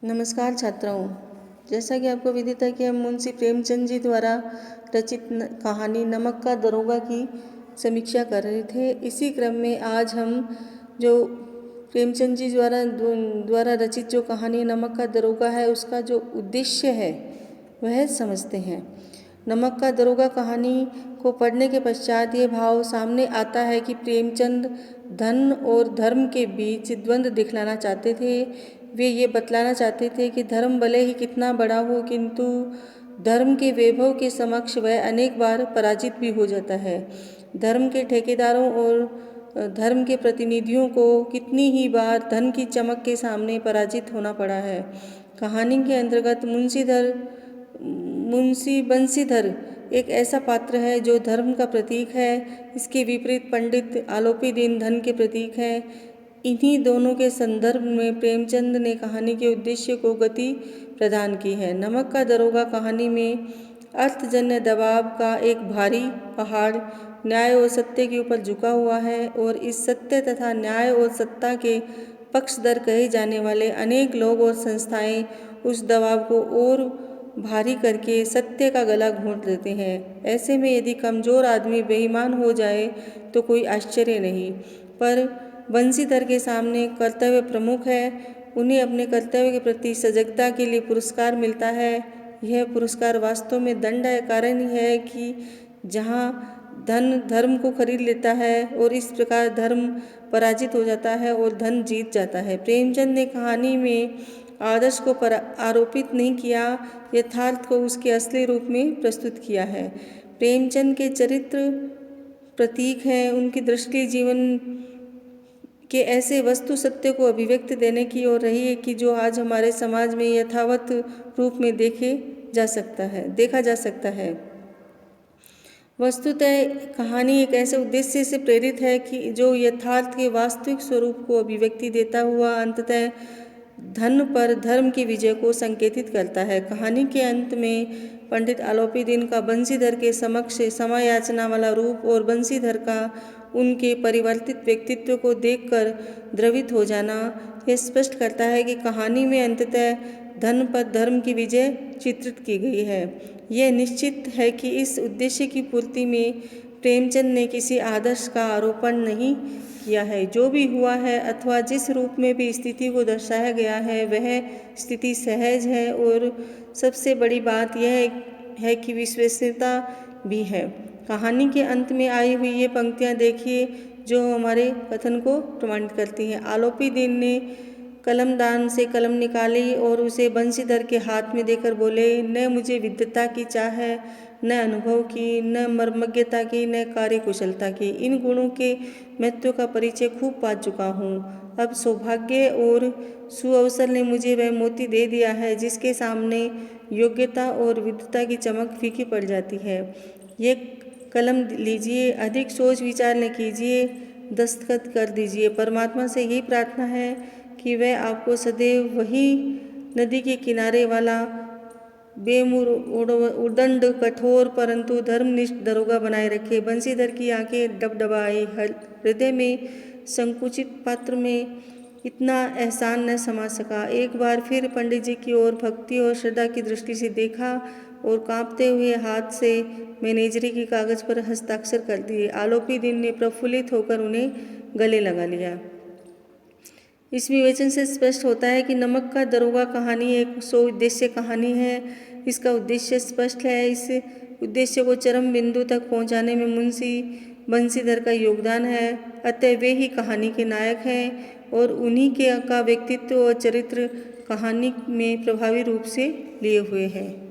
नमस्कार छात्राओं। जैसा कि आपको विदित है कि हम मुंशी प्रेमचंद जी द्वारा रचित कहानी नमक का दरोगा की समीक्षा कर रहे थे। इसी क्रम में आज हम जो प्रेमचंद जी द्वारा रचित जो कहानी नमक का दरोगा है उसका जो उद्देश्य है वह समझते हैं। नमक का दरोगा कहानी को पढ़ने के पश्चात ये भाव सामने आता है कि प्रेमचंद धन और धर्म के बीच द्वंद्व दिखलाना चाहते थे। वे ये बतलाना चाहते थे कि धर्म भले ही कितना बड़ा हो किंतु धर्म के वैभव के समक्ष वह अनेक बार पराजित भी हो जाता है। धर्म के ठेकेदारों और धर्म के प्रतिनिधियों को कितनी ही बार धन की चमक के सामने पराजित होना पड़ा है। कहानी के अंतर्गत मुंशी बंशीधर एक ऐसा पात्र है जो धर्म का प्रतीक है। इसके विपरीत पंडित आलोपीदीन धन के प्रतीक है। इन्हीं दोनों के संदर्भ में प्रेमचंद ने कहानी के उद्देश्य को गति प्रदान की है। नमक का दरोगा कहानी में अर्थजन्य दबाव का एक भारी पहाड़ न्याय और सत्य के ऊपर झुका हुआ है और इस सत्य तथा न्याय और सत्ता के पक्षधर कहे जाने वाले अनेक लोग और संस्थाएं उस दबाव को और भारी करके सत्य का गला घोंट देते हैं। ऐसे में यदि कमज़ोर आदमी बेईमान हो जाए तो कोई आश्चर्य नहीं, पर बंशीधर के सामने कर्तव्य प्रमुख है। उन्हें अपने कर्तव्य के प्रति सजगता के लिए पुरस्कार मिलता है। यह पुरस्कार वास्तव में दंड है। कारण यह है कि जहाँ धन धर्म को खरीद लेता है और इस प्रकार धर्म पराजित हो जाता है और धन जीत जाता है। प्रेमचंद ने कहानी में आदर्श को आरोपित नहीं किया, यथार्थ को उसके असली रूप में प्रस्तुत किया है। प्रेमचंद के चरित्र प्रतीक हैं। उनकी दृष्टि जीवन के ऐसे वस्तु सत्य को अभिव्यक्ति देने की ओर रही है कि जो आज हमारे समाज में यथावत रूप में देखा जा सकता है। वस्तुतः कहानी एक ऐसे उद्देश्य से प्रेरित है कि जो यथार्थ के वास्तविक स्वरूप को अभिव्यक्ति देता हुआ अंततः धन पर धर्म की विजय को संकेतित करता है। कहानी के अंत में पंडित आलोपीदीन का बंशीधर के समक्ष समायाचना वाला रूप और बंशीधर का उनके परिवर्तित व्यक्तित्व को देखकर द्रवित हो जाना यह स्पष्ट करता है कि कहानी में अंततः धन पर धर्म की विजय चित्रित की गई है। यह निश्चित है कि इस उद्देश्य की पूर्ति में प्रेमचंद ने किसी आदर्श का आरोपण नहीं किया है। जो भी हुआ है अथवा जिस रूप में भी स्थिति को दर्शाया गया है वह स्थिति सहज है और सबसे बड़ी बात यह है कि विश्वसनीयता भी है। कहानी के अंत में आई हुई ये पंक्तियाँ देखिए जो हमारे कथन को प्रमाणित करती हैं। आलोपीदीन ने कलमदान से कलम निकाली और उसे बंशीधर के हाथ में देकर बोले, न मुझे विद्वता की चाह है, न अनुभव की, न मर्मज्ञता की, न कार्यकुशलता की। इन गुणों के महत्व का परिचय खूब पा चुका हूँ। अब सौभाग्य और सुअवसर ने मुझे वह मोती दे दिया है जिसके सामने योग्यता और विद्वता की चमक फीकी पड़ जाती है। ये कलम लीजिए, अधिक सोच विचार न कीजिए, दस्तखत कर दीजिए। परमात्मा से यही प्रार्थना है कि वह आपको सदैव वही नदी के किनारे वाला बेमुर उदंड कठोर परंतु धर्मनिष्ठ दरोगा बनाए रखे। बंशीधर की आंखें डबडबाई। हृदय में संकुचित पात्र में इतना एहसान न समा सका। एक बार फिर पंडित जी की ओर भक्ति और श्रद्धा की दृष्टि से देखा और कांपते हुए हाथ से मैनेजरी के कागज पर हस्ताक्षर कर दिए। आलोपीदीन ने प्रफुल्लित होकर उन्हें गले लगा लिया। इस विवेचन से स्पष्ट होता है कि नमक का दरोगा कहानी एक उद्देश्य कहानी है। इसका उद्देश्य स्पष्ट है। इस उद्देश्य को चरम बिंदु तक पहुंचाने में मुंशी बंशीधर का योगदान है। अतः वे ही कहानी के नायक हैं और उन्हीं का व्यक्तित्व और चरित्र कहानी में प्रभावी रूप से लिए हुए हैं।